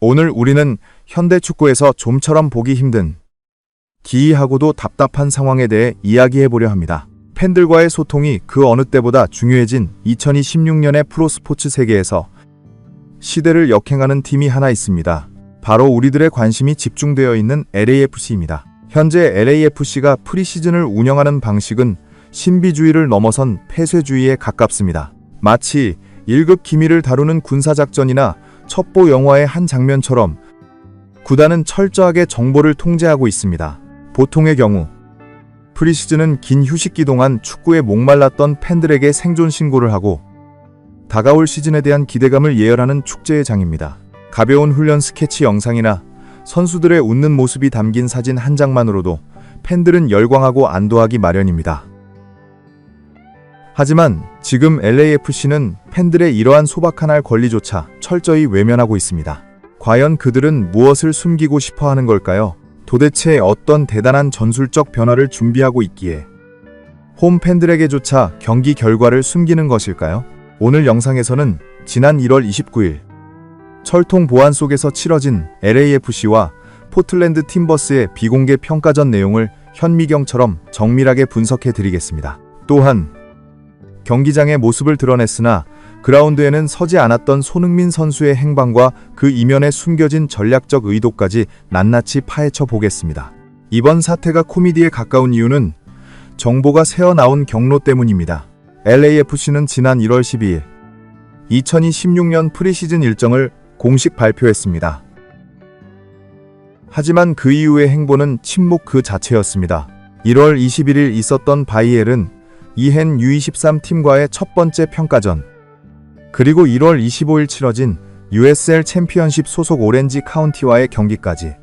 오늘 우리는 현대 축구에서 좀처럼 보기 힘든 기이하고도 답답한 상황에 대해 이야기해보려 합니다. 팬들과의 소통이 그 어느 때보다 중요해진 2026년의 프로스포츠 세계에서 시대를 역행하는 팀이 하나 있습니다. 바로 우리들의 관심이 집중되어 있는 LAFC입니다. 현재 LAFC가 프리시즌을 운영하는 방식은 신비주의를 넘어선 폐쇄주의에 가깝습니다. 마치 1급 기밀을 다루는 군사작전이나 첩보 영화의 한 장면처럼 구단은 철저하게 정보를 통제하고 있습니다. 보통의 경우 프리시즌은 긴 휴식기 동안 축구에 목말랐던 팬들에게 생존 신고를 하고 다가올 시즌에 대한 기대감을 예열하는 축제의 장입니다. 가벼운 훈련 스케치 영상이나 선수들의 웃는 모습이 담긴 사진 한 장만으로도 팬들은 열광하고 안도하기 마련입니다. 하지만 지금 LAFC는 팬들의 이러한 소박한 권리조차 철저히 외면하고 있습니다. 과연 그들은 무엇을 숨기고 싶어 하는 걸까요? 도대체 어떤 대단한 전술적 변화를 준비하고 있기에 홈 팬들에게조차 경기 결과를 숨기는 것일까요? 오늘 영상에서는 지난 1월 29일 철통 보안 속에서 치러진 LAFC와 포틀랜드 팀버스의 비공개 평가전 내용을 현미경처럼 정밀하게 분석해 드리겠습니다. 또한 경기장의 모습을 드러냈으나 그라운드에는 서지 않았던 손흥민 선수의 행방과 그 이면에 숨겨진 전략적 의도까지 낱낱이 파헤쳐 보겠습니다. 이번 사태가 코미디에 가까운 이유는 정보가 새어나온 경로 때문입니다. LAFC는 지난 1월 12일 2026년 프리시즌 일정을 공식 발표했습니다. 하지만 그 이후의 행보는 침묵 그 자체였습니다. 1월 21일 있었던 바이엘은 이헨 U23 팀과의 첫 번째 평가전, 그리고 1월 25일 치러진 USL 챔피언십 소속 오렌지 카운티와의 경기까지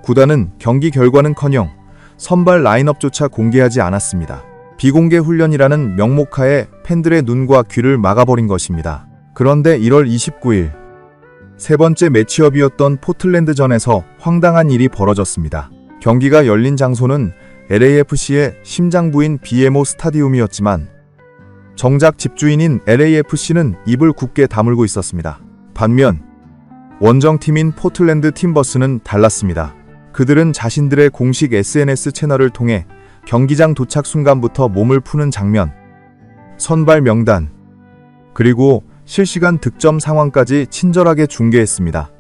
구단은 경기 결과는커녕 선발 라인업조차 공개하지 않았습니다. 비공개 훈련이라는 명목하에 팬들의 눈과 귀를 막아버린 것입니다. 그런데 1월 29일 세 번째 매치업이었던 포틀랜드전에서 황당한 일이 벌어졌습니다. 경기가 열린 장소는 LAFC의 심장부인 BMO 스타디움이었지만 정작 집주인인 LAFC는 입을 굳게 다물고 있었습니다. 반면 원정팀인 포틀랜드 팀버스는 달랐습니다. 그들은 자신들의 공식 SNS 채널을 통해 경기장 도착 순간부터 몸을 푸는 장면, 선발 명단, 그리고 실시간 득점 상황까지 친절하게 중계했습니다.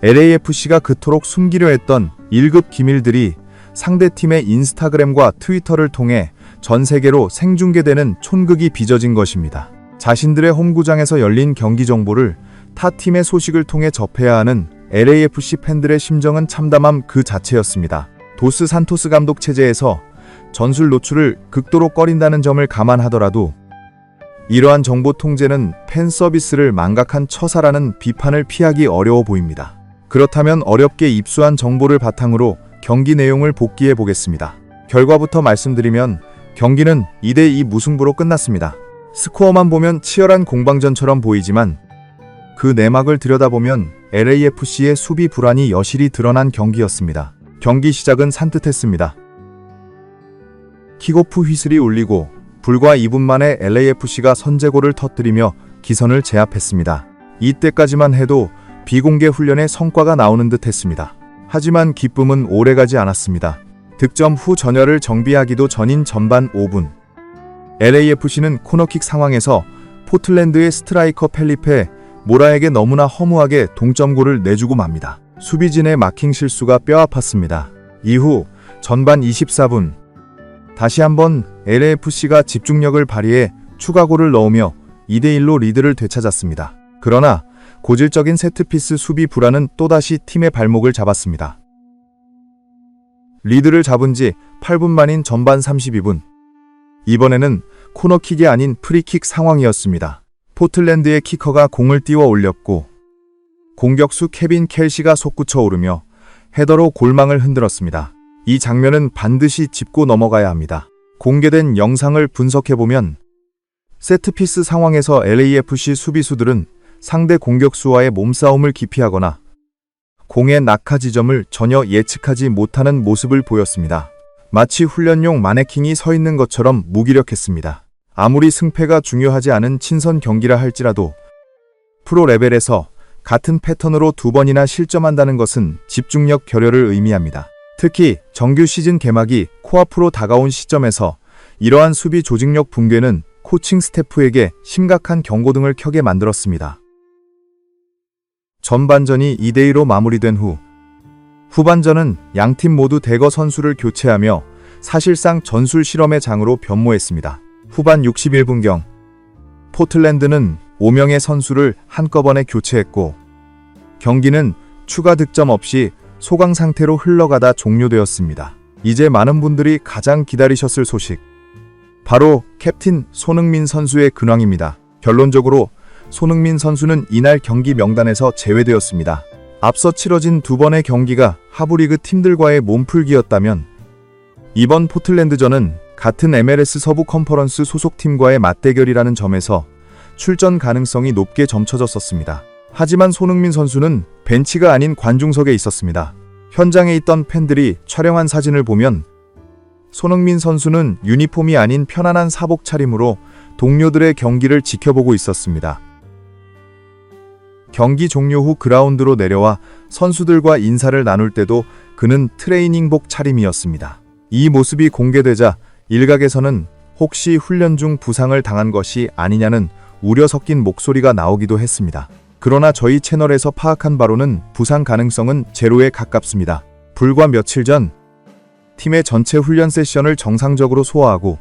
LAFC가 그토록 숨기려 했던 1급 기밀들이 상대팀의 인스타그램과 트위터를 통해 전 세계로 생중계되는 촌극이 빚어진 것입니다. 자신들의 홈구장에서 열린 경기 정보를 타 팀의 소식을 통해 접해야 하는 LAFC 팬들의 심정은 참담함 그 자체였습니다. 도스 산토스 감독 체제에서 전술 노출을 극도로 꺼린다는 점을 감안하더라도 이러한 정보 통제는 팬 서비스를 망각한 처사라는 비판을 피하기 어려워 보입니다. 그렇다면 어렵게 입수한 정보를 바탕으로 경기 내용을 복기해 보겠습니다. 결과부터 말씀드리면 경기는 2대2 무승부로 끝났습니다. 스코어만 보면 치열한 공방전처럼 보이지만 그 내막을 들여다보면 LAFC의 수비 불안이 여실히 드러난 경기였습니다. 경기 시작은 산뜻했습니다. 킥오프 휘슬이 울리고 불과 2분 만에 LAFC가 선제골을 터뜨리며 기선을 제압했습니다. 이때까지만 해도 비공개 훈련의 성과가 나오는 듯 했습니다. 하지만 기쁨은 오래가지 않았습니다. 득점 후 전열을 정비하기도 전인 전반 5분. LAFC는 코너킥 상황에서 포틀랜드의 스트라이커 펠리페 모라에게 너무나 허무하게 동점골을 내주고 맙니다. 수비진의 마킹 실수가 뼈아팠습니다. 이후 전반 24분. 다시 한번 LAFC가 집중력을 발휘해 추가골을 넣으며 2대1로 리드를 되찾았습니다. 그러나 고질적인 세트피스 수비 불안은 또다시 팀의 발목을 잡았습니다. 리드를 잡은 지 8분 만인 전반 32분. 이번에는 코너킥이 아닌 프리킥 상황이었습니다. 포틀랜드의 키커가 공을 띄워 올렸고 공격수 케빈 켈시가 솟구쳐 오르며 헤더로 골망을 흔들었습니다. 이 장면은 반드시 짚고 넘어가야 합니다. 공개된 영상을 분석해보면 세트피스 상황에서 LAFC 수비수들은 상대 공격수와의 몸싸움을 기피하거나 공의 낙하 지점을 전혀 예측하지 못하는 모습을 보였습니다. 마치 훈련용 마네킹이 서 있는 것처럼 무기력했습니다. 아무리 승패가 중요하지 않은 친선 경기라 할지라도 프로 레벨에서 같은 패턴으로 2번이나 실점한다는 것은 집중력 결여를 의미합니다. 특히 정규 시즌 개막이 코앞으로 다가온 시점에서 이러한 수비 조직력 붕괴는 코칭 스태프에게 심각한 경고등을 켜게 만들었습니다. 전반전이 2대2로 마무리된 후 후반전은 양팀 모두 대거 선수를 교체하며 사실상 전술 실험의 장으로 변모했습니다. 후반 61분경 포틀랜드는 5명의 선수를 한꺼번에 교체했고 경기는 추가 득점 없이 소강 상태로 흘러가다 종료되었습니다. 이제 많은 분들이 가장 기다리셨을 소식, 바로 캡틴 손흥민 선수의 근황입니다. 결론적으로 손흥민 선수는 이날 경기 명단에서 제외되었습니다. 앞서 치러진 2번의 경기가 하부리그 팀들과의 몸풀기였다면 이번 포틀랜드전은 같은 MLS 서부 컨퍼런스 소속팀과의 맞대결이라는 점에서 출전 가능성이 높게 점쳐졌었습니다. 하지만 손흥민 선수는 벤치가 아닌 관중석에 있었습니다. 현장에 있던 팬들이 촬영한 사진을 보면 손흥민 선수는 유니폼이 아닌 편안한 사복 차림으로 동료들의 경기를 지켜보고 있었습니다. 경기 종료 후 그라운드로 내려와 선수들과 인사를 나눌 때도 그는 트레이닝복 차림이었습니다. 이 모습이 공개되자 일각에서는 혹시 훈련 중 부상을 당한 것이 아니냐는 우려 섞인 목소리가 나오기도 했습니다. 그러나 저희 채널에서 파악한 바로는 부상 가능성은 제로에 가깝습니다. 불과 며칠 전 팀의 전체 훈련 세션을 정상적으로 소화하고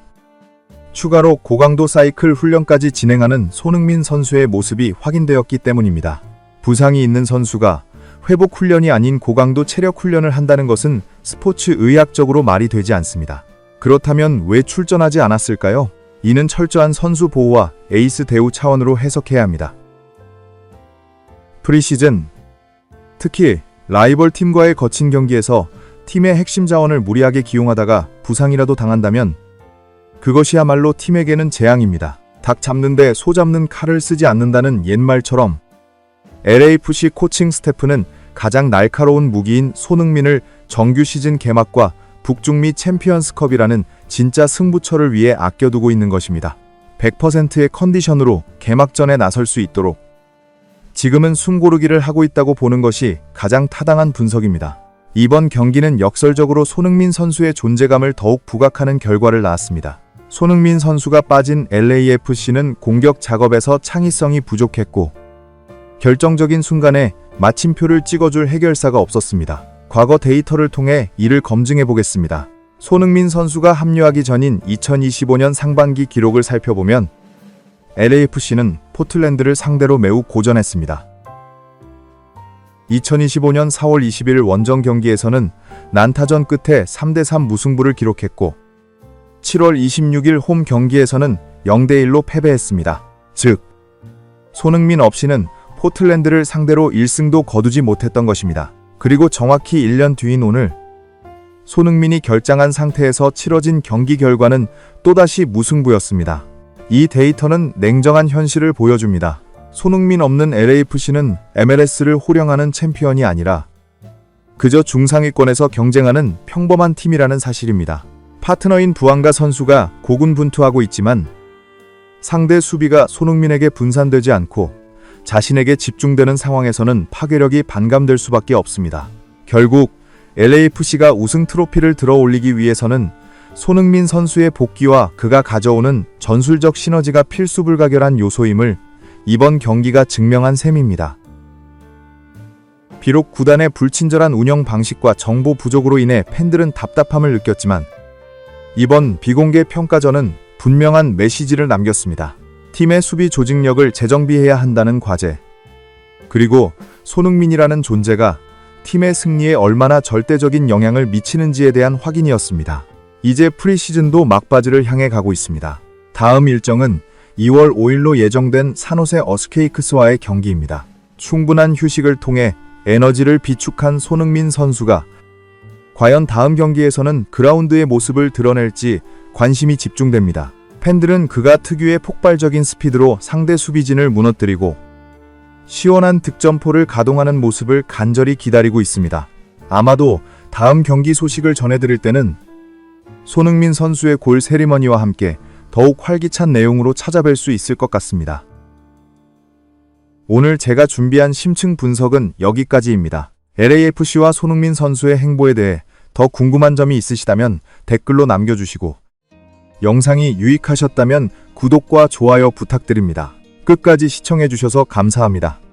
추가로 고강도 사이클 훈련까지 진행하는 손흥민 선수의 모습이 확인되었기 때문입니다. 부상이 있는 선수가 회복 훈련이 아닌 고강도 체력 훈련을 한다는 것은 스포츠 의학적으로 말이 되지 않습니다. 그렇다면 왜 출전하지 않았을까요? 이는 철저한 선수 보호와 에이스 대우 차원으로 해석해야 합니다. 프리시즌, 특히 라이벌 팀과의 거친 경기에서 팀의 핵심 자원을 무리하게 기용하다가 부상이라도 당한다면 그것이야말로 팀에게는 재앙입니다. 닭 잡는데 소 잡는 칼을 쓰지 않는다는 옛말처럼 LAFC 코칭 스태프는 가장 날카로운 무기인 손흥민을 정규 시즌 개막과 북중미 챔피언스컵이라는 진짜 승부처를 위해 아껴두고 있는 것입니다. 100%의 컨디션으로 개막전에 나설 수 있도록 지금은 숨고르기를 하고 있다고 보는 것이 가장 타당한 분석입니다. 이번 경기는 역설적으로 손흥민 선수의 존재감을 더욱 부각하는 결과를 낳았습니다. 손흥민 선수가 빠진 LAFC는 공격 작업에서 창의성이 부족했고 결정적인 순간에 마침표를 찍어줄 해결사가 없었습니다. 과거 데이터를 통해 이를 검증해 보겠습니다. 손흥민 선수가 합류하기 전인 2025년 상반기 기록을 살펴보면 LAFC는 포틀랜드를 상대로 매우 고전했습니다. 2025년 4월 21일 원정 경기에서는 난타전 끝에 3대3 무승부를 기록했고 7월 26일 홈 경기에서는 0대1로 패배했습니다. 즉, 손흥민 없이는 포틀랜드를 상대로 1승도 거두지 못했던 것입니다. 그리고 정확히 1년 뒤인 오늘 손흥민이 결장한 상태에서 치러진 경기 결과는 또다시 무승부였습니다. 이 데이터는 냉정한 현실을 보여줍니다. 손흥민 없는 LAFC는 MLS를 호령하는 챔피언이 아니라 그저 중상위권에서 경쟁하는 평범한 팀이라는 사실입니다. 파트너인 부안가 선수가 고군분투하고 있지만 상대 수비가 손흥민에게 분산되지 않고 자신에게 집중되는 상황에서는 파괴력이 반감될 수밖에 없습니다. 결국 LAFC가 우승 트로피를 들어올리기 위해서는 손흥민 선수의 복귀와 그가 가져오는 전술적 시너지가 필수불가결한 요소임을 이번 경기가 증명한 셈입니다. 비록 구단의 불친절한 운영 방식과 정보 부족으로 인해 팬들은 답답함을 느꼈지만 이번 비공개 평가전은 분명한 메시지를 남겼습니다. 팀의 수비 조직력을 재정비해야 한다는 과제, 그리고 손흥민이라는 존재가 팀의 승리에 얼마나 절대적인 영향을 미치는지에 대한 확인이었습니다. 이제 프리시즌도 막바지를 향해 가고 있습니다. 다음 일정은 2월 5일로 예정된 산호세 어스케이크스와의 경기입니다. 충분한 휴식을 통해 에너지를 비축한 손흥민 선수가 과연 다음 경기에서는 그라운드의 모습을 드러낼지 관심이 집중됩니다. 팬들은 그가 특유의 폭발적인 스피드로 상대 수비진을 무너뜨리고 시원한 득점포를 가동하는 모습을 간절히 기다리고 있습니다. 아마도 다음 경기 소식을 전해드릴 때는 손흥민 선수의 골 세리머니와 함께 더욱 활기찬 내용으로 찾아뵐 수 있을 것 같습니다. 오늘 제가 준비한 심층 분석은 여기까지입니다. LAFC와 손흥민 선수의 행보에 대해 더 궁금한 점이 있으시다면 댓글로 남겨주시고 영상이 유익하셨다면 구독과 좋아요 부탁드립니다. 끝까지 시청해주셔서 감사합니다.